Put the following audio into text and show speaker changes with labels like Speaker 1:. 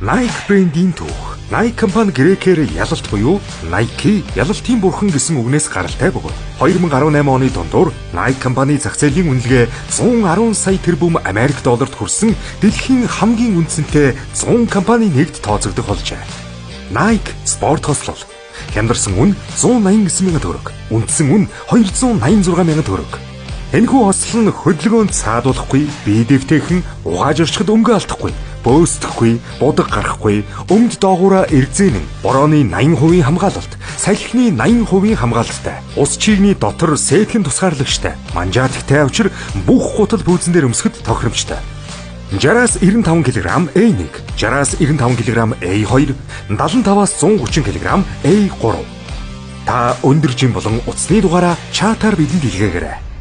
Speaker 1: Nike брендийн түүх. Nike компани грекээр ялалт буюу Nike ялалтын бурхан гэсэн үгнээс гаралтай бөгөөд 2018 оны дундуур Nike компани зах зээлийн үнэлгээ 110 сая тэрбум Америк долларт хүрсэн дэлхийн хамгийн үнэтэй 100 компани нэгт тооцогдох болжээ. Nike спорт хослол. Хямдарсан үн 189 мянган төгрөг. Үндсэн үн 286 мянган төгрөг. Энэхүү хослол нь хөдөлгөөнд саадуулахгүй, бие дэвтэйхэн, угааж орчиход өмгөө алдахгүй, бөөсдөхгүй, будаг гарахгүй, өмд доогуура эргзээнэн, борооны 80% хамгаалалт, салхины 80% хамгаалалттай, ус чигний дотор сэтгэн тусгаарлагчтай, манжаатгтай авчир бүх гутал бүүзэн дээр өмсгөд тохиромжтой. 60-аас 95 кг A1, 60-аас 95 кг A2, 75-аас 130 кг A3. Та өндөр жим болон утасны дугаараа чатаар бидэнд илгээгээрэй.